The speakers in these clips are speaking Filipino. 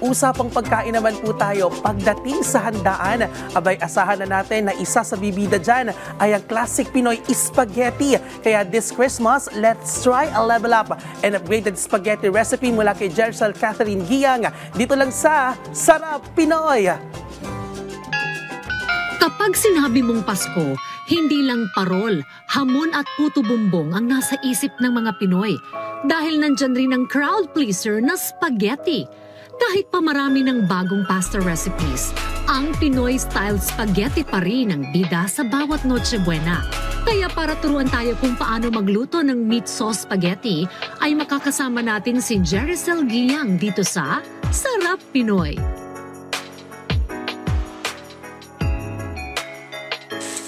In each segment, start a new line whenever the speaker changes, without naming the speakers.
usapang pagkain naman po tayo. Pagdating sa handaan, abay asahan na natin na isa sa bibida dyan ay ang classic Pinoy spaghetti. Kaya this Christmas, let's try a level up and upgraded spaghetti recipe mula kay Jercel Catherine Giang. Dito lang sa Sarap Pinoy!
Kapag sinabi mong Pasko, hindi lang parol, hamon at puto bumbong ang nasa isip ng mga Pinoy. Dahil nandyan rin ang crowd pleaser na spaghetti. Kahit pa marami ng bagong pasta recipes, ang Pinoy-style spaghetti pa rin ang bida sa bawat Noche Buena. Kaya para turuan tayo kung paano magluto ng meat sauce spaghetti, ay makakasama natin si Jercel Giang dito sa Sarap Pinoy.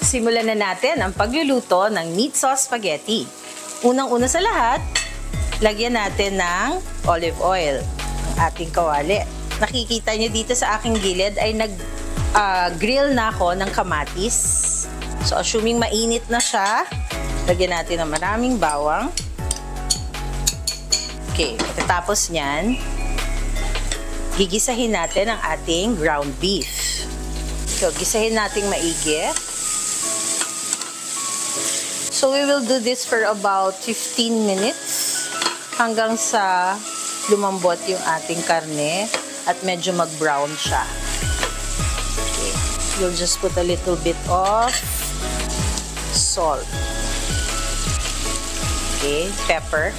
Simulan na natin ang pagluluto ng meat sauce spaghetti. Unang-una sa lahat, lagyan natin ng olive oil ang ating kawali. Nakikita nyo dito sa aking gilid ay nag-grill na ako ng kamatis. So assuming mainit na siya, lagyan natin ng maraming bawang. Okay, pagkatapos nyan, gigisahin natin ang ating ground beef. So gisahin natin maigi. So we will do this for about 15 minutes hanggang sa lumambot yung ating karne at medyo mag-brown siya. Okay. We'll just put a little bit of salt. Okay, pepper.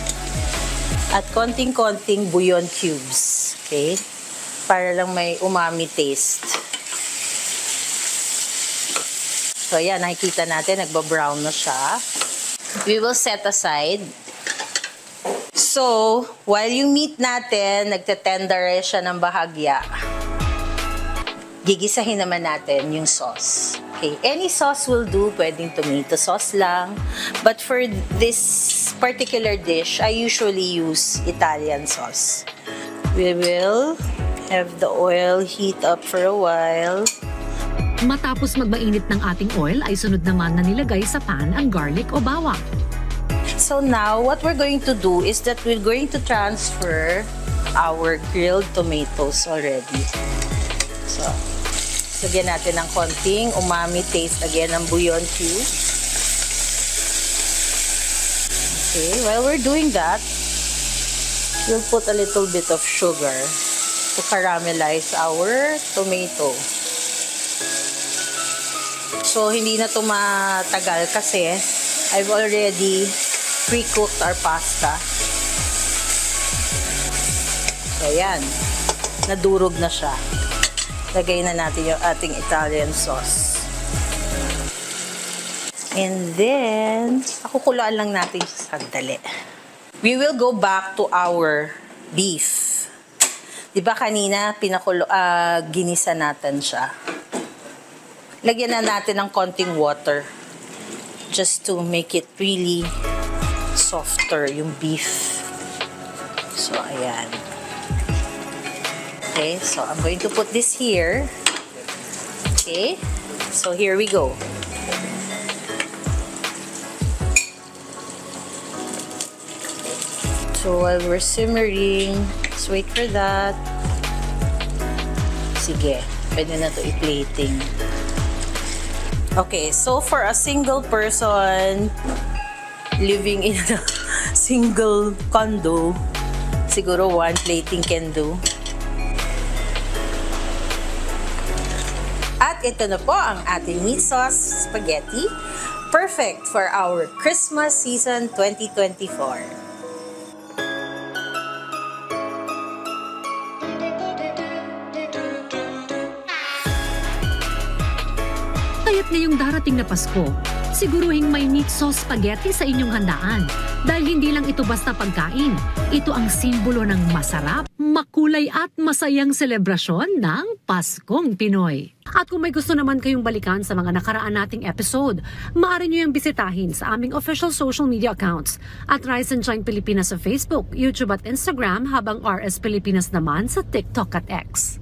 At konting-konting bouillon cubes. Okay? Para lang may umami taste. So, ayan, nakikita natin, nagba-brown na siya. We will set aside. So, while yung meat natin, nagtetendere siya ng bahagya, gigisahin naman natin yung sauce. Okay, any sauce will do. Pwedeng tomato sauce lang. But for this particular dish, I usually use Italian sauce. We will have the oil heat up for a while.
Matapos magmainit ng ating oil ay sunod naman na nilagay sa pan ang garlic o bawang.
So now, what we're going to do is that we're going to transfer our grilled tomatoes already. So, lagyan natin ng konting umami taste again ng bouillon cube. Okay, while we're doing that, we'll put a little bit of sugar to caramelize our tomato. So, hindi na ito matagal kasi I've already pre-cooked our pasta. So, ayan. Nadurog na siya. Lagay na natin yung ating Italian sauce. And then, kukuluan lang natin siya sandali. We will go back to our beef. Diba kanina, ginisa natin siya. Lagyan na natin ng konting water just to make it really softer yung beef. So, ayan. Okay, so I'm going to put this here. Okay, so here we go. So, while we're simmering, let's wait for that. Sige, pwede na to i-plating. Okay, so for a single person living in a single condo, siguro one plating can do. At ito na po ang ating meat sauce spaghetti. Perfect for our Christmas season 2024.
Kaya't ngayong darating na Pasko, siguruhing may meat sauce spaghetti sa inyong handaan. Dahil hindi lang ito basta pagkain, ito ang simbolo ng masarap, makulay at masayang selebrasyon ng Paskong Pinoy. At kung may gusto naman kayong balikan sa mga nakaraan nating episode, maaari nyo yung bisitahin sa aming official social media accounts at Rise and Shine Pilipinas sa Facebook, YouTube at Instagram, habang RS Pilipinas naman sa TikTok at X.